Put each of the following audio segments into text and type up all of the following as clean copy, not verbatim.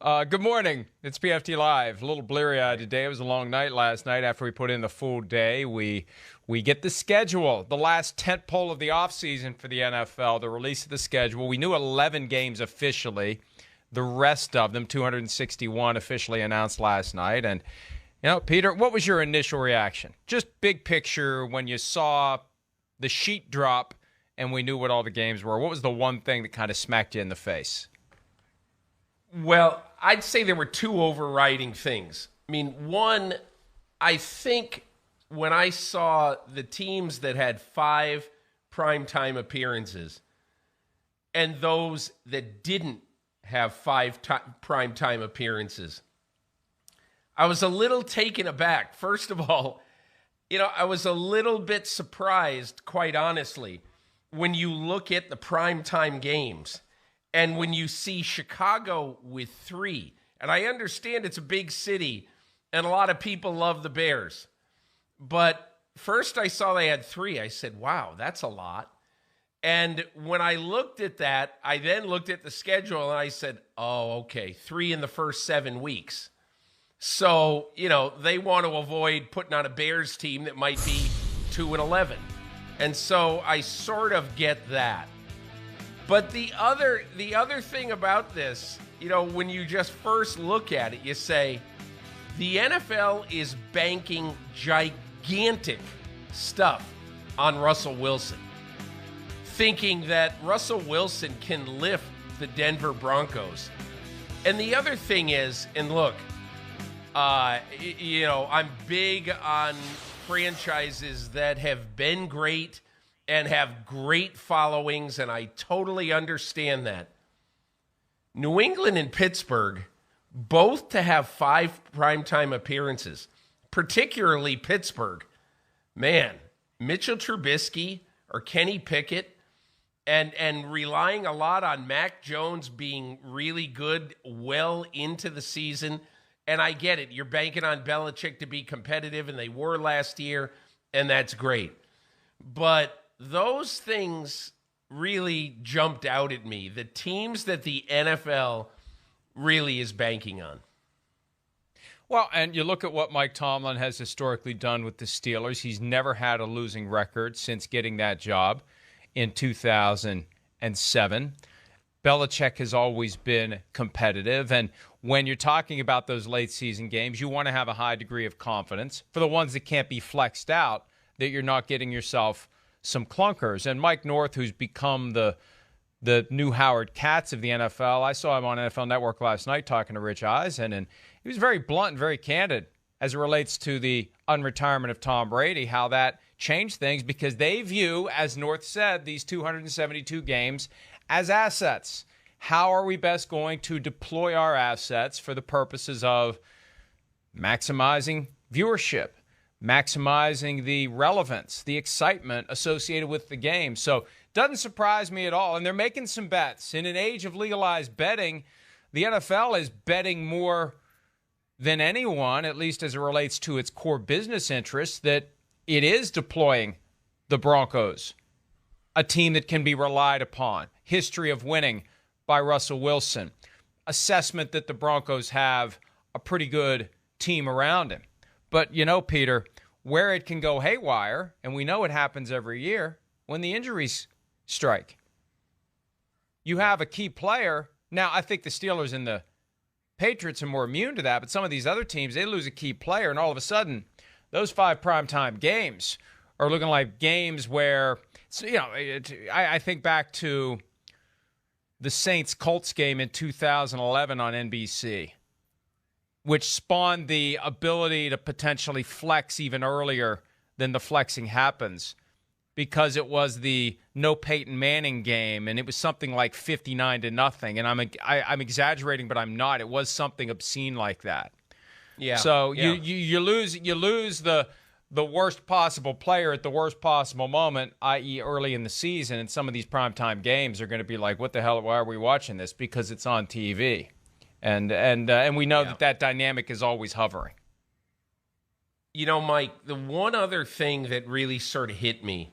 Good morning. It's PFT Live. A little bleary-eyed today. It was a long night last night after we put in the full day. We get the schedule, the last tentpole of the offseason for the NFL, the release of the schedule. We knew 11 games officially. The rest of them, 261, officially announced last night. And, Peter, what was your initial reaction? Just big picture when you saw the sheet drop and we knew what all the games were. What was the one thing that kind of smacked you in the face? Well, I'd say there were two overriding things. I mean, one, I think when I saw the teams that had 5 primetime appearances and those that didn't have 5 primetime appearances, I was a little taken aback. First of all, I was a little bit surprised, quite honestly, when you look at the primetime games. And when you see Chicago with 3, and I understand it's a big city and a lot of people love the Bears, but first I saw they had 3. I said, wow, that's a lot. And when I looked at that, I then looked at the schedule and I said, oh, okay, 3 in the first 7 weeks. So, they want to avoid putting on a Bears team that might be 2-11. And so I sort of get that. But the other thing about this, when you just first look at it, you say, the NFL is banking gigantic stuff on Russell Wilson, thinking that Russell Wilson can lift the Denver Broncos. And the other thing is, and look, I'm big on franchises that have been great and have great followings, and I totally understand that. New England and Pittsburgh, both to have 5 primetime appearances, particularly Pittsburgh. Man, Mitchell Trubisky or Kenny Pickett, and relying a lot on Mac Jones being really good well into the season. And I get it. You're banking on Belichick to be competitive, and they were last year, and that's great. But those things really jumped out at me, the teams that the NFL really is banking on. Well, and you look at what Mike Tomlin has historically done with the Steelers. He's never had a losing record since getting that job in 2007. Belichick has always been competitive, and when you're talking about those late season games, you want to have a high degree of confidence for the ones that can't be flexed out, that you're not getting yourself some clunkers. And Mike North, who's become the new Howard Katz of the NFL, I saw him on NFL Network last night talking to Rich Eisen, and he was very blunt and very candid as it relates to the unretirement of Tom Brady, how that changed things because they view, as North said, these 272 games as assets. How are we best going to deploy our assets for the purposes of maximizing viewership, maximizing the relevance, the excitement associated with the game? So doesn't surprise me at all. And they're making some bets. In an age of legalized betting, the NFL is betting more than anyone, at least as it relates to its core business interests, that it is deploying the Broncos, a team that can be relied upon, history of winning by Russell Wilson, assessment that the Broncos have a pretty good team around him. But, Peter, where it can go haywire, and we know it happens every year, when the injuries strike. You have a key player. Now, I think the Steelers and the Patriots are more immune to that, but some of these other teams, they lose a key player, and all of a sudden, those 5 primetime games are looking like games where, I think back to the Saints-Colts game in 2011 on NBC, which spawned the ability to potentially flex even earlier than the flexing happens, because it was the no Peyton Manning game, and it was something like 59-0. And I'm exaggerating, but I'm not. It was something obscene like that. Yeah. So yeah. You lose the worst possible player at the worst possible moment, i.e. early in the season, and some of these primetime games are going to be like, what the hell, why are we watching this? Because it's on TV. And we know that dynamic is always hovering. Mike, the one other thing that really sort of hit me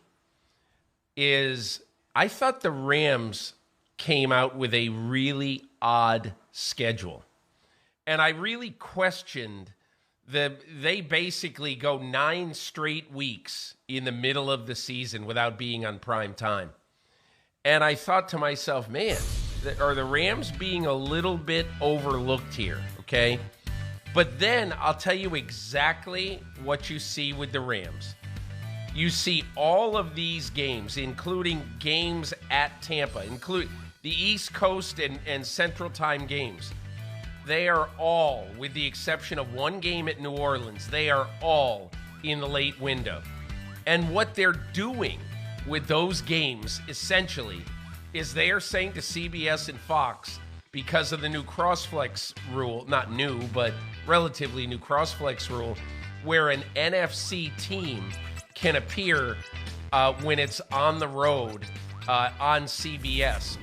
is I thought the Rams came out with a really odd schedule. And I really questioned they basically go 9 straight weeks in the middle of the season without being on prime time. And I thought to myself, man, are the Rams being a little bit overlooked here, okay? But then I'll tell you exactly what you see with the Rams. You see all of these games, including games at Tampa, including the East Coast and Central Time games. They are all, with the exception of one game at New Orleans, they are all in the late window. And what they're doing with those games, essentially, is they are saying to CBS and Fox, because of the new crossflex rule, not new, but relatively new crossflex rule, where an NFC team can appear when it's on the road on CBS,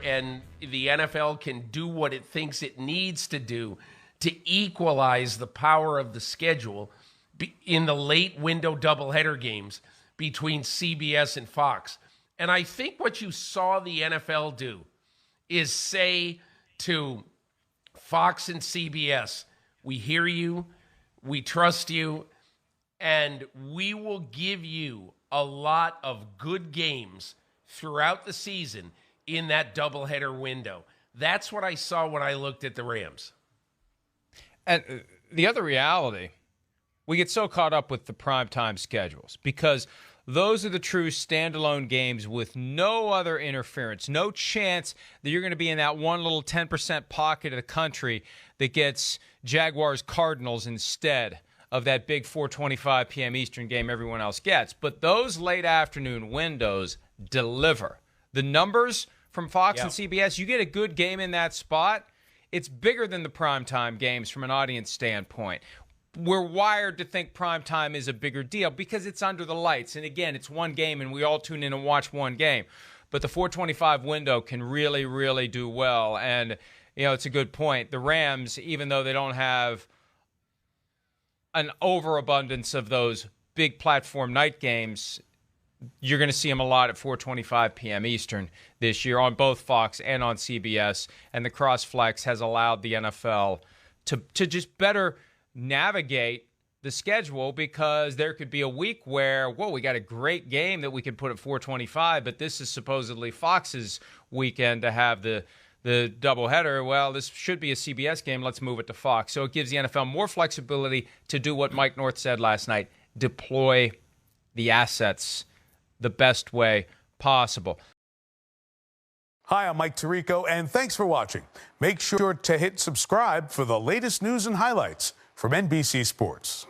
and the NFL can do what it thinks it needs to do to equalize the power of the schedule in the late window doubleheader games between CBS and Fox. And I think what you saw the NFL do is say to Fox and CBS, we hear you, we trust you, and we will give you a lot of good games throughout the season in that doubleheader window. That's what I saw when I looked at the Rams. And the other reality, we get so caught up with the primetime schedules because those are the true standalone games with no other interference, no chance that you're going to be in that one little 10% pocket of the country that gets Jaguars Cardinals instead of that big 4:25 p.m. Eastern game everyone else gets. But those late afternoon windows deliver. The numbers from Fox and CBS, you get a good game in that spot, it's bigger than the primetime games from an audience standpoint. We're wired to think primetime is a bigger deal because it's under the lights. And again, it's one game and we all tune in and watch one game. But the 4:25 window can really, really do well. And, it's a good point. The Rams, even though they don't have an overabundance of those big platform night games, you're going to see them a lot at 4:25 p.m. Eastern this year on both Fox and on CBS. And the cross-flex has allowed the NFL to just better navigate the schedule because there could be a week where, we got a great game that we could put at 4:25, but this is supposedly Fox's weekend to have the doubleheader. Well, this should be a CBS game. Let's move it to Fox. So it gives the NFL more flexibility to do what Mike North said last night, deploy the assets the best way possible. Hi, I'm Mike Tirico, and thanks for watching. Make sure to hit subscribe for the latest news and highlights from NBC Sports.